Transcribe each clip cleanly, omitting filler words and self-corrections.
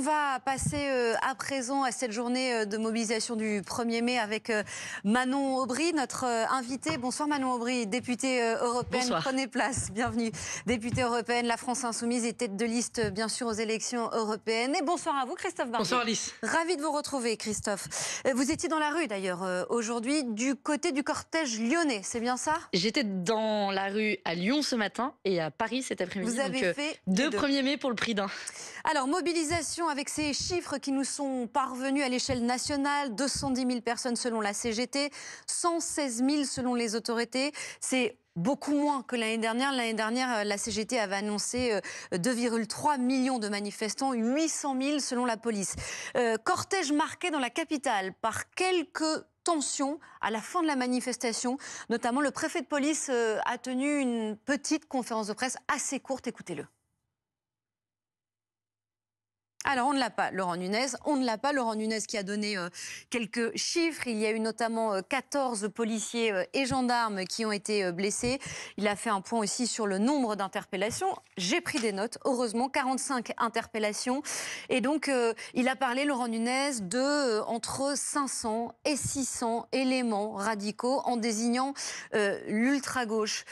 va passer à présent à cette journée de mobilisation du 1er mai avec Manon Aubry, notre invitée. Bonsoir Manon Aubry, députée européenne. Bonsoir. Prenez place, bienvenue. Députée européenne, la France Insoumise et tête de liste bien sûr aux élections européennes. Et bonsoir à vous Christophe Barbier. Bonsoir Alice. Ravi de vous retrouver Christophe. Vous étiez dans la rue d'ailleurs aujourd'hui du côté du cortège lyonnais, c'est bien ça? J'étais dans la rue à Lyon ce matin et à Paris cet après-midi. Vous avez fait deux 1er mai pour le prix d'un. Alors, mobilisation avec ces chiffres qui nous sont parvenus à l'échelle nationale, 210 000 personnes selon la CGT, 116 000 selon les autorités. C'est beaucoup moins que l'année dernière. L'année dernière, la CGT avait annoncé 2,3 millions de manifestants, 800 000 selon la police. Cortège marqué dans la capitale par quelques tensions à la fin de la manifestation. Notamment, le préfet de police a tenu une petite conférence de presse assez courte. Écoutez-le. Alors, on ne l'a pas, Laurent Nunez. On ne l'a pas, Laurent Nunez, qui a donné quelques chiffres. Il y a eu notamment 14 policiers et gendarmes qui ont été blessés. Il a fait un point aussi sur le nombre d'interpellations. J'ai pris des notes, heureusement, 45 interpellations. Et donc, il a parlé, Laurent Nunez, de entre 500 et 600 éléments radicaux en désignant l'ultra-gauche.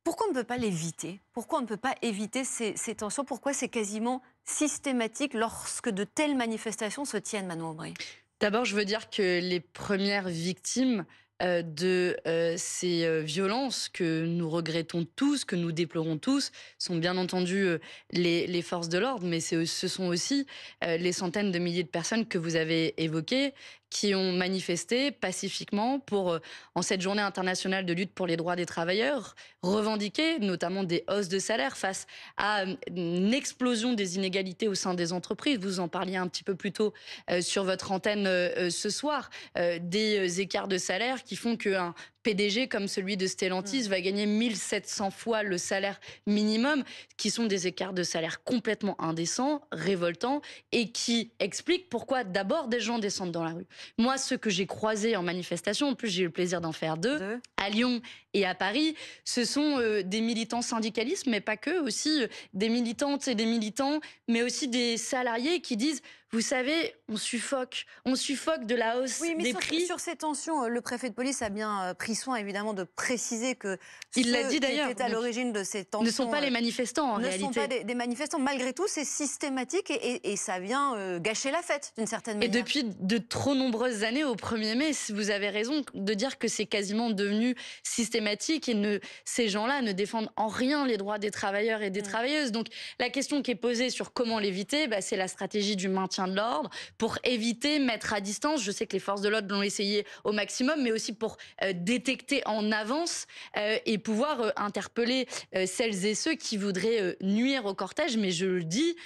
Pourquoi on ne peut pas l'éviter? Pourquoi on ne peut pas éviter ces tensions? Pourquoi c'est quasiment systématique lorsque de telles manifestations se tiennent, Manon Aubry? D'abord, je veux dire que les premières victimes de ces violences que nous regrettons tous, que nous déplorons tous, sont bien entendu les forces de l'ordre, mais ce sont aussi les centaines de milliers de personnes que vous avez évoquées, qui ont manifesté pacifiquement pour, en cette journée internationale de lutte pour les droits des travailleurs, revendiquer notamment des hausses de salaire face à une explosion des inégalités au sein des entreprises. Vous en parliez un petit peu plus tôt sur votre antenne ce soir, des écarts de salaire qui font qu'un PDG comme celui de Stellantis va gagner 1700 fois le salaire minimum, qui sont des écarts de salaire complètement indécents, révoltants, et qui expliquent pourquoi d'abord des gens descendent dans la rue. Moi, ceux que j'ai croisés en manifestation, en plus j'ai eu le plaisir d'en faire deux, à Lyon et à Paris, ce sont des militants syndicalistes, mais pas que, aussi des militantes et des militants, mais aussi des salariés qui disent: vous savez, on suffoque de la hausse des prix. Sur ces tensions, le préfet de police a bien pris soin, évidemment, de préciser que il l'a dit d'ailleurs, qui étaient à l'origine de ces tensions ne sont pas les manifestants en réalité. Ne sont pas des manifestants. Malgré tout, c'est systématique et ça vient gâcher la fête, d'une certaine manière. Et depuis de trop nombreuses années, au 1er mai, vous avez raison de dire que c'est quasiment devenu systématique et ces gens-là ne défendent en rien les droits des travailleurs et des travailleuses. Donc la question qui est posée sur comment l'éviter, c'est la stratégie du maintien de l'ordre pour éviter, mettre à distance. Je sais que les forces de l'ordre l'ont essayé au maximum, mais aussi pour détecter en avance et pouvoir interpeller celles et ceux qui voudraient nuire au cortège. Mais je le dis,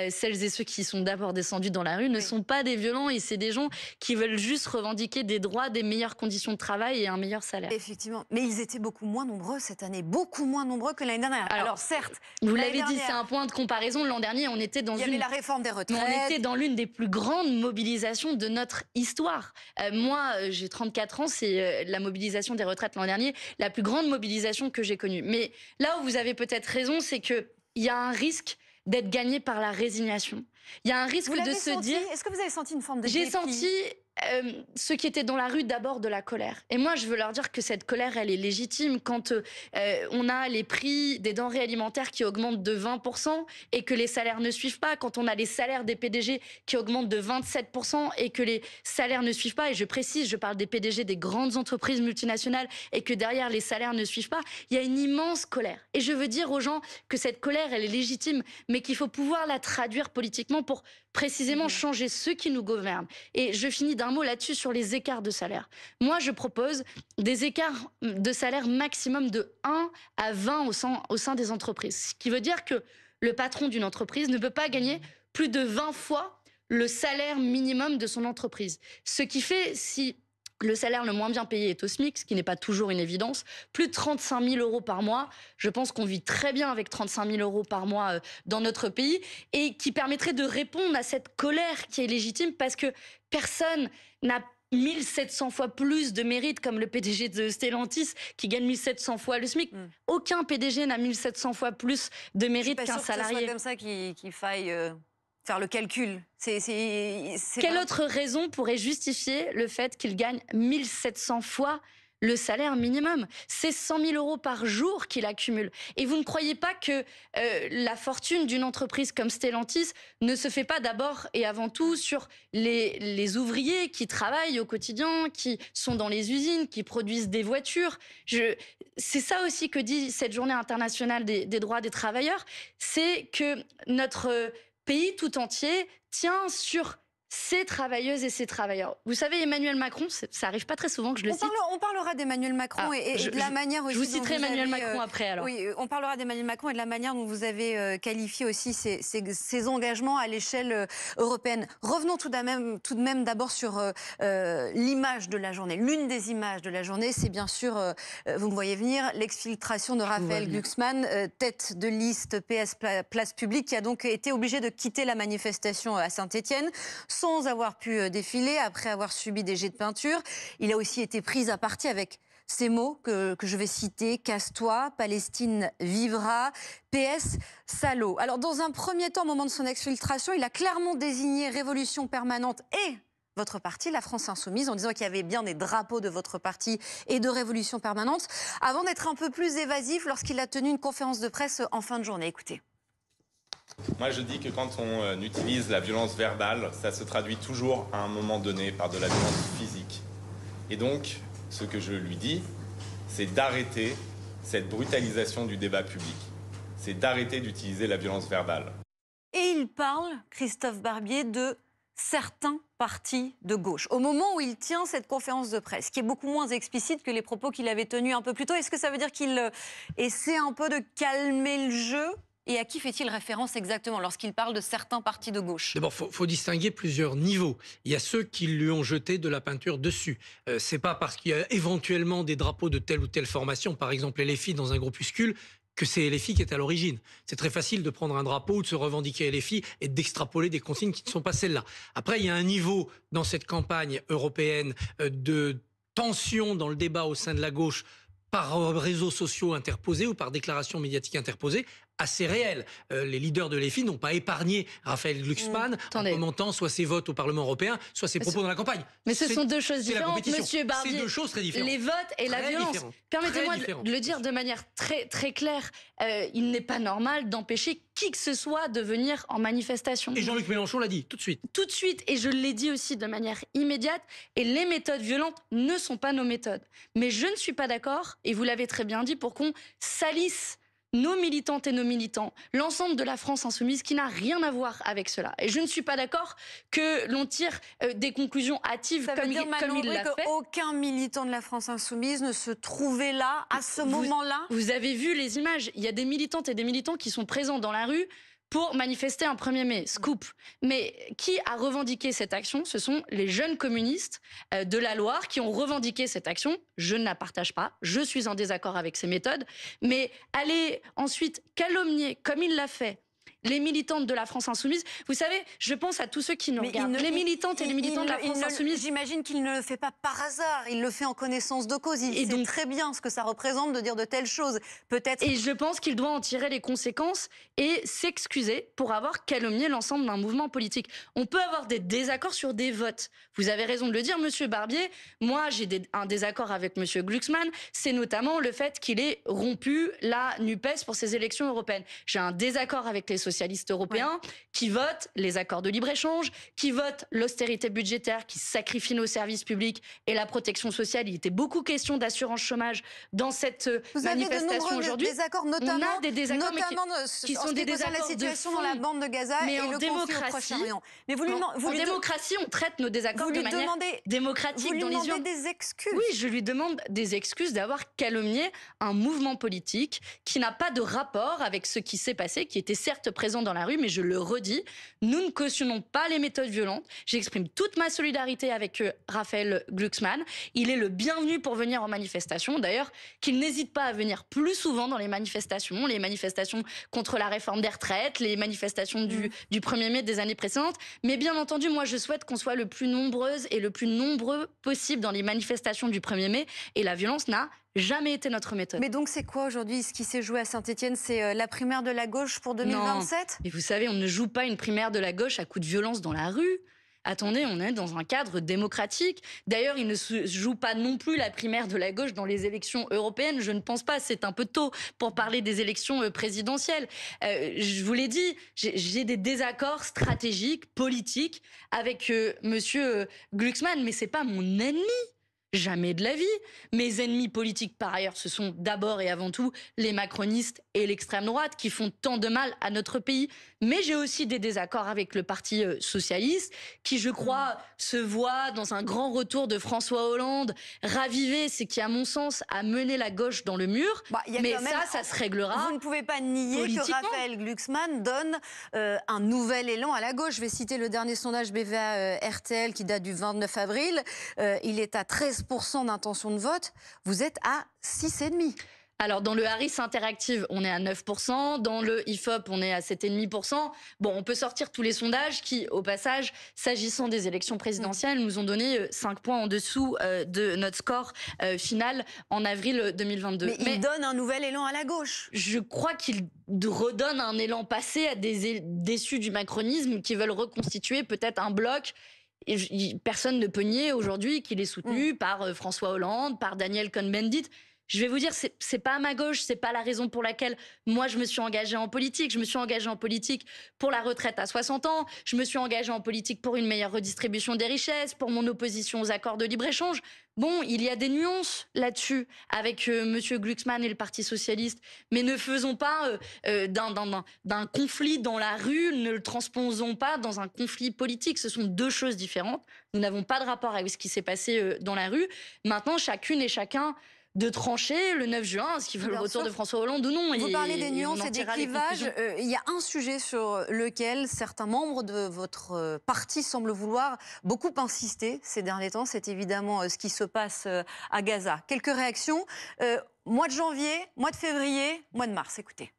celles et ceux qui sont d'abord descendus dans la rue ne sont pas des violents, et c'est des gens qui veulent juste revendiquer des droits, des meilleures conditions de travail et un meilleur salaire. Effectivement, mais ils étaient beaucoup moins nombreux cette année, beaucoup moins nombreux que l'année dernière. Alors certes, vous l'avez dit, c'est un point de comparaison. L'an dernier, on était dans il y avait la réforme des retraites. On était dans l'une des plus grandes mobilisations de notre histoire. Moi, j'ai 34 ans, c'est la mobilisation des retraites l'an dernier, la plus grande mobilisation que j'ai connue. Mais là où vous avez peut-être raison, c'est qu'il y a un risque d'être gagné par la résignation. Il y a un risque de se dire... Est-ce que vous avez senti une forme de dépit? J'ai senti ceux qui étaient dans la rue d'abord de la colère. Et moi, je veux leur dire que cette colère, elle est légitime. Quand on a les prix des denrées alimentaires qui augmentent de 20% et que les salaires ne suivent pas, quand on a les salaires des PDG qui augmentent de 27% et que les salaires ne suivent pas, et je précise, je parle des PDG des grandes entreprises multinationales, et que derrière les salaires ne suivent pas, il y a une immense colère. Et je veux dire aux gens que cette colère, elle est légitime, mais qu'il faut pouvoir la traduire politiquement pour précisément changer ceux qui nous gouvernent. Et je finis d'un mot là-dessus sur les écarts de salaire. Moi, je propose des écarts de salaire maximum de 1 à 20 au sein des entreprises. Ce qui veut dire que le patron d'une entreprise ne peut pas gagner plus de 20 fois le salaire minimum de son entreprise. Ce qui fait, si le salaire le moins bien payé est au SMIC, ce qui n'est pas toujours une évidence, plus de 35 000 euros par mois. Je pense qu'on vit très bien avec 35 000 euros par mois dans notre pays, et qui permettrait de répondre à cette colère qui est légitime, parce que personne n'a 1700 fois plus de mérite, comme le PDG de Stellantis qui gagne 1700 fois le SMIC. Aucun PDG n'a 1700 fois plus de mérite qu'un salarié. C'est pas comme ça qu'il faille faire le calcul. Quelle autre raison pourrait justifier le fait qu'il gagne 1700 fois le salaire minimum? C'est 100 000 euros par jour qu'il accumule. Et vous ne croyez pas que la fortune d'une entreprise comme Stellantis ne se fait pas d'abord et avant tout sur les ouvriers qui travaillent au quotidien, qui sont dans les usines, qui produisent des voitures? C'est ça aussi que dit cette journée internationale des droits des travailleurs, c'est que notre pays tout entier tient sur ces travailleuses et ces travailleurs. Vous savez, Emmanuel Macron, ça arrive pas très souvent que je le cite. On parlera d'Emmanuel Macron et de la manière aussi. Je vous citerai Emmanuel Macron après alors. Oui, on parlera d'Emmanuel Macron et de la manière dont vous avez qualifié aussi ces engagements à l'échelle européenne. Revenons tout de même d'abord sur l'image de la journée. L'une des images de la journée, c'est bien sûr, vous me voyez venir, l'exfiltration de Raphaël Glucksmann, tête de liste PS Place Publique, qui a donc été obligé de quitter la manifestation à Saint-Étienne sans avoir pu défiler, après avoir subi des jets de peinture. Il a aussi été pris à partie avec ces mots que je vais citer: casse-toi, Palestine vivra, PS, salaud. Alors, dans un premier temps, au moment de son exfiltration, il a clairement désigné Révolution permanente et votre parti, la France Insoumise, en disant qu'il y avait bien des drapeaux de votre parti et de Révolution permanente, avant d'être un peu plus évasif lorsqu'il a tenu une conférence de presse en fin de journée. Écoutez. Moi, je dis que quand on utilise la violence verbale, ça se traduit toujours à un moment donné par de la violence physique. Et donc, ce que je lui dis, c'est d'arrêter cette brutalisation du débat public. C'est d'arrêter d'utiliser la violence verbale. Et il parle, Christophe Barbier, de certains partis de gauche, au moment où il tient cette conférence de presse, qui est beaucoup moins explicite que les propos qu'il avait tenus un peu plus tôt. Est-ce que ça veut dire qu'il essaie un peu de calmer le jeu ? Et à qui fait-il référence exactement lorsqu'il parle de certains partis de gauche? D'abord, faut distinguer plusieurs niveaux. Il y a ceux qui lui ont jeté de la peinture dessus. C'est pas parce qu'il y a éventuellement des drapeaux de telle ou telle formation, par exemple LFI dans un groupuscule, que c'est LFI qui est à l'origine. C'est très facile de prendre un drapeau ou de se revendiquer LFI et d'extrapoler des consignes qui ne sont pas celles-là. Après, il y a un niveau dans cette campagne européenne de tension dans le débat au sein de la gauche par réseaux sociaux interposés ou par déclarations médiatiques interposées, assez réel. Les leaders de LFI n'ont pas épargné Raphaël Glucksmann en commentant soit ses votes au Parlement européen, soit ses propos dans la campagne. Mais ce sont deux choses différentes, Monsieur Barbier. C'est deux choses très différentes. Les votes et la violence. Permettez-moi de le dire de manière très claire. Il n'est pas normal d'empêcher qui que ce soit de venir en manifestation. Et Jean-Luc Mélenchon l'a dit, tout de suite. Tout de suite, et je l'ai dit aussi de manière immédiate, et les méthodes violentes ne sont pas nos méthodes. Mais je ne suis pas d'accord, et vous l'avez très bien dit, pour qu'on salisse nos militantes et nos militants, l'ensemble de la France insoumise qui n'a rien à voir avec cela. Et je ne suis pas d'accord que l'on tire des conclusions hâtives comme il l'a fait. Aucun militant de la France insoumise ne se trouvait là, à ce moment-là. Vous avez vu les images. Il y a des militantes et des militants qui sont présents dans la rue pour manifester un 1er mai. Scoop. Mais qui a revendiqué cette action? Ce sont les jeunes communistes de la Loire qui ont revendiqué cette action. Je ne la partage pas. Je suis en désaccord avec ces méthodes. Mais aller ensuite calomnier, comme il l'a fait, les militantes de la France insoumise, vous savez, je pense à tous ceux qui nous regardent. Les militantes et les militants de la France insoumise. J'imagine qu'il ne le fait pas par hasard. Il le fait en connaissance de cause. Il sait très bien ce que ça représente de dire de telles choses. Peut-être. Et je pense qu'il doit en tirer les conséquences et s'excuser pour avoir calomnié l'ensemble d'un mouvement politique. On peut avoir des désaccords sur des votes. Vous avez raison de le dire, Monsieur Barbier. Moi, j'ai un désaccord avec Monsieur Glucksmann. C'est notamment le fait qu'il ait rompu la NUPES pour ces élections européennes. J'ai un désaccord avec les socialistes européens qui votent les accords de libre-échange, qui votent l'austérité budgétaire, qui sacrifient nos services publics et la protection sociale. Il était beaucoup question d'assurance chômage dans cette manifestation aujourd'hui. On a des désaccords, qui sont des désaccords la situation dans la bande de Gaza et le conflit au Proche-Orient. Mais en démocratie, on traite nos désaccords de manière démocratique dans les urnes. Vous lui demandez des excuses. Oui, je lui demande des excuses d'avoir calomnié un mouvement politique qui n'a pas de rapport avec ce qui s'est passé, qui était certes présent dans la rue, mais je le redis, nous ne cautionnons pas les méthodes violentes. J'exprime toute ma solidarité avec Raphaël Glucksmann. Il est le bienvenu pour venir en manifestation. D'ailleurs, qu'il n'hésite pas à venir plus souvent dans les manifestations contre la réforme des retraites, les manifestations du 1er mai des années précédentes. Mais bien entendu, moi, je souhaite qu'on soit le plus nombreuses et le plus nombreux possible dans les manifestations du 1er mai. Et la violence n'a jamais été notre méthode. Mais donc c'est quoi aujourd'hui ce qui s'est joué à Saint-Étienne? C'est la primaire de la gauche pour 2027? Mais vous savez, on ne joue pas une primaire de la gauche à coups de violence dans la rue. Attendez, on est dans un cadre démocratique. D'ailleurs, il ne se joue pas non plus la primaire de la gauche dans les élections européennes. Je ne pense pas, c'est un peu tôt pour parler des élections présidentielles. Je vous l'ai dit, j'ai des désaccords stratégiques, politiques avec monsieur Glucksmann, mais c'est pas mon ennemi. Jamais de la vie. Mes ennemis politiques, par ailleurs, ce sont d'abord et avant tout les macronistes et l'extrême droite qui font tant de mal à notre pays. Mais j'ai aussi des désaccords avec le Parti socialiste qui, je crois, se voit dans un grand retour de François Hollande raviver ce qui, à mon sens, a mené la gauche dans le mur. Mais ça se réglera. Vous ne pouvez pas nier que Raphaël Glucksmann donne un nouvel élan à la gauche. Je vais citer le dernier sondage BVA RTL qui date du 29 avril. Il est à 13% d'intention de vote. Vous êtes à 6,5%. Alors, dans le Harris Interactive, on est à 9%. Dans le IFOP, on est à 7,5%. Bon, on peut sortir tous les sondages qui, au passage, s'agissant des élections présidentielles, nous ont donné 5 points en dessous de notre score final en avril 2022. Mais il donne un nouvel élan à la gauche. Je crois qu'il redonne un élan passé à des déçus du macronisme qui veulent reconstituer peut-être un bloc. Et personne ne peut nier aujourd'hui qu'il est soutenu par François Hollande, par Daniel Cohn-Bendit. Je vais vous dire, c'est pas à ma gauche, c'est pas la raison pour laquelle moi je me suis engagée en politique. Je me suis engagée en politique pour la retraite à 60 ans. Je me suis engagée en politique pour une meilleure redistribution des richesses, pour mon opposition aux accords de libre-échange. Bon, il y a des nuances là-dessus avec monsieur Glucksmann et le Parti socialiste, mais ne faisons pas d'un conflit dans la rue, ne le transposons pas dans un conflit politique. Ce sont deux choses différentes. Nous n'avons pas de rapport avec ce qui s'est passé dans la rue. Maintenant, chacune et chacun de trancher le 9 juin, est-ce qu'il veut le retour de François Hollande ou non. Vous parlez des nuances et des clivages. Il y a un sujet sur lequel certains membres de votre parti semblent vouloir beaucoup insister ces derniers temps. C'est évidemment ce qui se passe à Gaza. Quelques réactions. Mois de janvier, mois de février, mois de mars. Écoutez.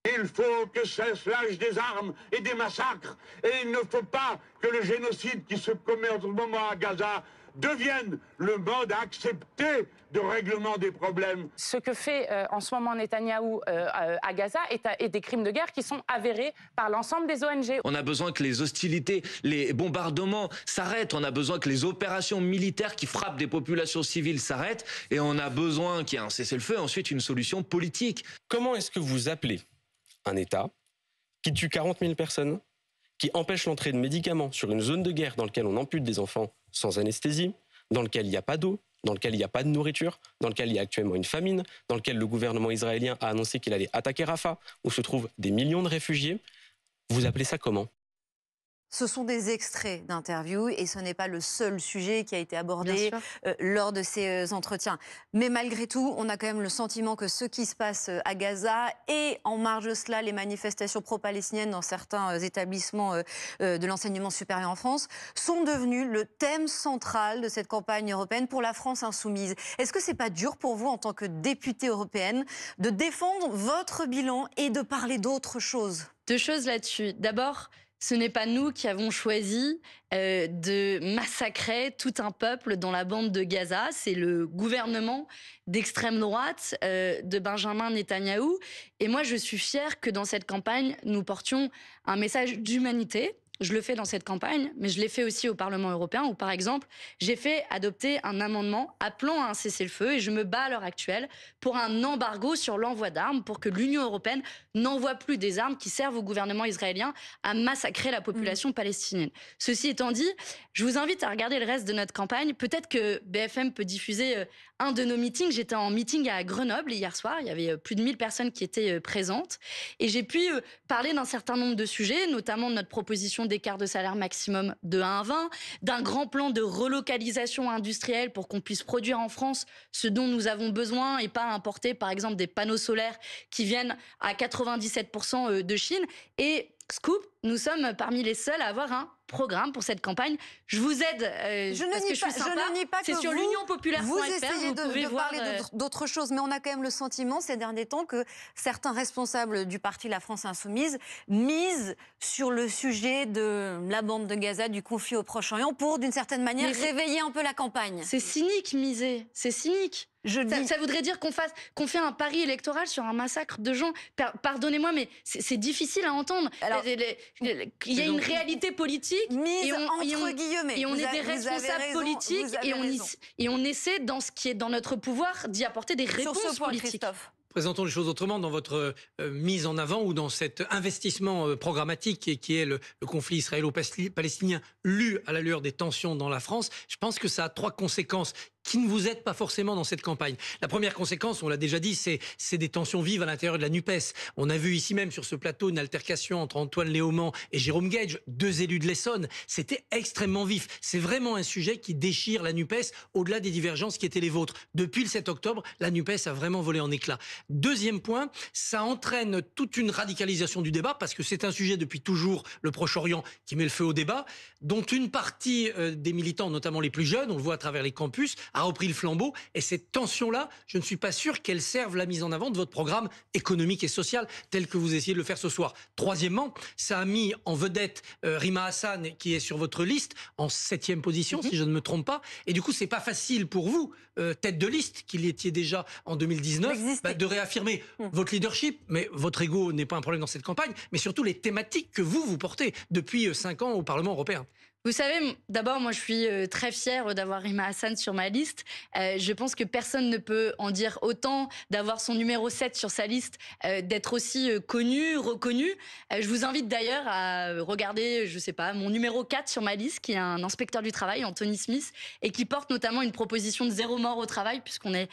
Il faut que cesse l'âge des armes et des massacres. Et il ne faut pas que le génocide qui se commet en ce moment à Gaza devienne le mode accepté de règlement des problèmes. Ce que fait en ce moment Netanyahou à Gaza est des crimes de guerre qui sont avérés par l'ensemble des ONG. On a besoin que les hostilités, les bombardements s'arrêtent. On a besoin que les opérations militaires qui frappent des populations civiles s'arrêtent. Et on a besoin qu'il y ait un cessez-le-feu et ensuite une solution politique. Comment est-ce que vous appelez un État qui tue 40 000 personnes, qui empêche l'entrée de médicaments sur une zone de guerre dans laquelle on ampute des enfants sans anesthésie, dans lequel il n'y a pas d'eau, dans lequel il n'y a pas de nourriture, dans lequel il y a actuellement une famine, dans lequel le gouvernement israélien a annoncé qu'il allait attaquer Rafah, où se trouvent des millions de réfugiés? Vous appelez ça comment? Ce sont des extraits d'interviews et ce n'est pas le seul sujet qui a été abordé lors de ces entretiens. Mais malgré tout, on a quand même le sentiment que ce qui se passe à Gaza et en marge de cela, les manifestations pro-palestiniennes dans certains établissements de l'enseignement supérieur en France sont devenus le thème central de cette campagne européenne pour la France insoumise. Est-ce que c'est pas dur pour vous en tant que députée européenne de défendre votre bilan et de parler d'autre chose? Deux choses là-dessus. D'abord, ce n'est pas nous qui avons choisi de massacrer tout un peuple dans la bande de Gaza. C'est le gouvernement d'extrême droite de Benjamin Netanyahou. Et moi, je suis fière que dans cette campagne, nous portions un message d'humanité. Je le fais dans cette campagne, mais je l'ai fait aussi au Parlement européen où, par exemple, j'ai fait adopter un amendement appelant à un cessez-le-feu et je me bats à l'heure actuelle pour un embargo sur l'envoi d'armes pour que l'Union européenne n'envoie plus des armes qui servent au gouvernement israélien à massacrer la population palestinienne. Ceci étant dit, je vous invite à regarder le reste de notre campagne. Peut-être que BFM peut diffuser un de nos meetings. J'étais en meeting à Grenoble hier soir. Il y avait plus de 1000 personnes qui étaient présentes. Et j'ai pu parler d'un certain nombre de sujets, notamment de notre proposition d'écart de salaire maximum de 1 à 20, d'un grand plan de relocalisation industrielle pour qu'on puisse produire en France ce dont nous avons besoin et pas importer, par exemple, des panneaux solaires qui viennent à 97% de Chine. Et scoop, nous sommes parmi les seuls à avoir un programme pour cette campagne. Je vous aide Je parce que je suis sympa. ne nie pas c'est que sur vous essayez de parler d'autres choses, mais on a quand même le sentiment ces derniers temps que certains responsables du parti La France Insoumise misent sur le sujet de la bande de Gaza, du conflit au Proche-Orient, pour d'une certaine manière réveiller un peu la campagne. C'est cynique, miser. C'est cynique. Ça voudrait dire qu'on fait un pari électoral sur un massacre de gens. Pardonnez-moi, mais c'est difficile à entendre. Alors, il y a une réalité politique. Mise entre guillemets. Et on est des responsables politiques et on essaie, dans ce qui est dans notre pouvoir, d'y apporter des réponses sur ce point, politiques. Christophe. Présentons les choses autrement dans votre mise en avant ou dans cet investissement programmatique qui est le conflit israélo-palestinien lu à la lueur des tensions dans la France. Je pense que ça a 3 conséquences qui ne vous aident pas forcément dans cette campagne. La première conséquence, on l'a déjà dit, c'est des tensions vives à l'intérieur de la NUPES. On a vu ici même sur ce plateau une altercation entre Antoine Léaumont et Jérôme Gage, 2 élus de l'Essonne. C'était extrêmement vif. C'est vraiment un sujet qui déchire la NUPES au-delà des divergences qui étaient les vôtres. Depuis le 7 octobre, la NUPES a vraiment volé en éclats. Deuxième point, ça entraîne toute une radicalisation du débat parce que c'est un sujet depuis toujours, le Proche-Orient, qui met le feu au débat, dont une partie des militants, notamment les plus jeunes, on le voit à travers les campus, a repris le flambeau. Et cette tension-là, je ne suis pas sûr qu'elle serve la mise en avant de votre programme économique et social tel que vous essayez de le faire ce soir. Troisièmement, ça a mis en vedette Rima Hassan, qui est sur votre liste, en 7e position, si je ne me trompe pas. Et du coup, c'est pas facile pour vous, tête de liste, qu'il y étiez déjà en 2019, de réaffirmer votre leadership. Mais votre ego n'est pas un problème dans cette campagne, mais surtout les thématiques que vous portez depuis 5 ans au Parlement européen. Vous savez, d'abord, moi, je suis très fière d'avoir Rima Hassan sur ma liste. Je pense que personne ne peut en dire autant d'avoir son numéro 7 sur sa liste, d'être aussi connu, reconnu. Je vous invite d'ailleurs à regarder, je sais pas, mon numéro 4 sur ma liste, qui est un inspecteur du travail, Anthony Smith, et qui porte notamment une proposition de 0 mort au travail, puisqu'on est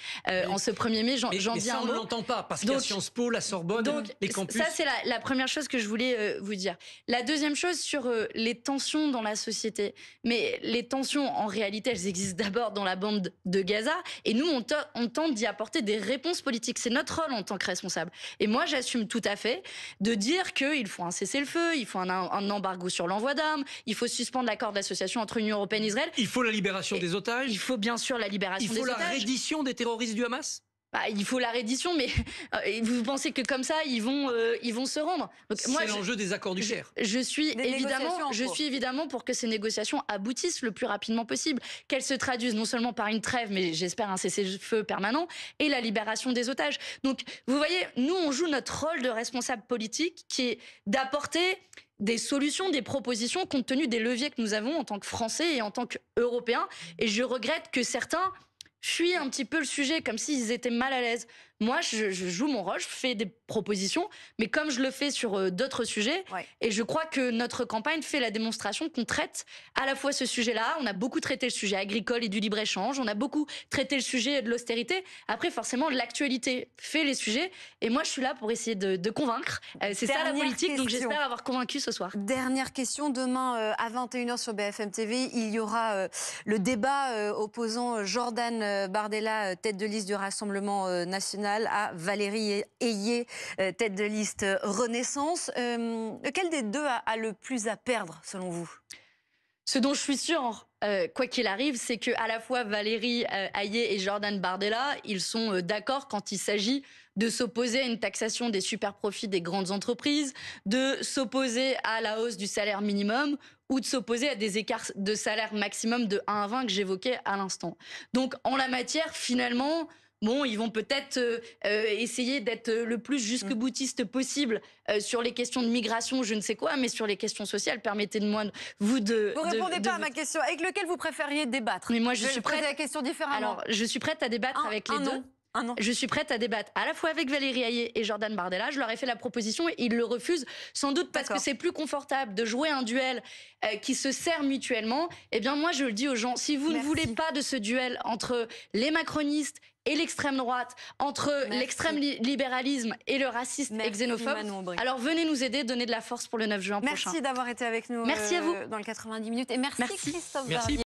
en ce 1er mai. J'en dis ça, un on mot. ne l'entend pas, parce qu'il y a Sciences Po, la Sorbonne, les campus. Ça, c'est la première chose que je voulais vous dire. La deuxième chose, sur les tensions dans la société. Mais les tensions, en réalité, elles existent d'abord dans la bande de Gaza. Et nous, on tente d'y apporter des réponses politiques. C'est notre rôle en tant que responsable. Et moi, j'assume tout à fait de dire qu'il faut un cessez-le-feu, il faut un embargo sur l'envoi d'armes, il faut suspendre l'accord d'association entre l'Union européenne et Israël. Il faut la libération des otages. Il faut bien sûr la libération des otages. Il faut la reddition des terroristes du Hamas. Il faut la reddition, mais vous pensez que comme ça, ils vont se rendre. C'est l'enjeu des accords du Caire. Je suis évidemment pour que ces négociations aboutissent le plus rapidement possible, qu'elles se traduisent non seulement par une trêve, mais j'espère un cessez-le-feu permanent, et la libération des otages. Donc, vous voyez, nous, on joue notre rôle de responsable politique, qui est d'apporter des solutions, des propositions, compte tenu des leviers que nous avons en tant que Français et en tant qu'Européens. Et je regrette que certains fuient un petit peu le sujet, comme s'ils étaient mal à l'aise. Moi, je joue mon rôle, je fais des propositions, mais comme je le fais sur d'autres sujets, et je crois que notre campagne fait la démonstration qu'on traite à la fois ce sujet-là, on a beaucoup traité le sujet agricole et du libre-échange, on a beaucoup traité le sujet de l'austérité. Après, forcément, l'actualité fait les sujets, et moi, je suis là pour essayer de convaincre. C'est ça la politique, donc j'espère avoir convaincu ce soir. Dernière question, demain à 21h sur BFM TV, il y aura le débat opposant Jordan Bardella, tête de liste du Rassemblement national, à Valérie Ayé, tête de liste Renaissance. Lequel des deux a le plus à perdre, selon vous ? Ce dont je suis sûre, quoi qu'il arrive, c'est qu'à la fois Valérie Ayé et Jordan Bardella, ils sont d'accord quand il s'agit de s'opposer à une taxation des super-profits des grandes entreprises, de s'opposer à la hausse du salaire minimum ou de s'opposer à des écarts de salaire maximum de 1 à 20 que j'évoquais à l'instant. Donc, en la matière, finalement, bon, ils vont peut-être essayer d'être le plus jusque-boutiste possible sur les questions de migration, je ne sais quoi, mais sur les questions sociales, permettez-moi Vous répondez pas à ma question. Avec lequel vous préfériez débattre ? Mais moi, je suis prête. Poser la question différemment. Alors, je suis prête à débattre avec les deux. Je suis prête à débattre à la fois avec Valérie Ayé et Jordan Bardella. Je leur ai fait la proposition et ils le refusent, sans doute parce que c'est plus confortable de jouer un duel qui se sert mutuellement. Eh bien, moi, je le dis aux gens, si vous ne voulez pas de ce duel entre les macronistes et l'extrême droite, entre l'extrême libéralisme et le racisme et xénophobe, alors venez nous aider, donnez de la force pour le 9 juin prochain. Merci d'avoir été avec nous merci à vous. dans le 90 minutes. Et merci. Christophe Barbier.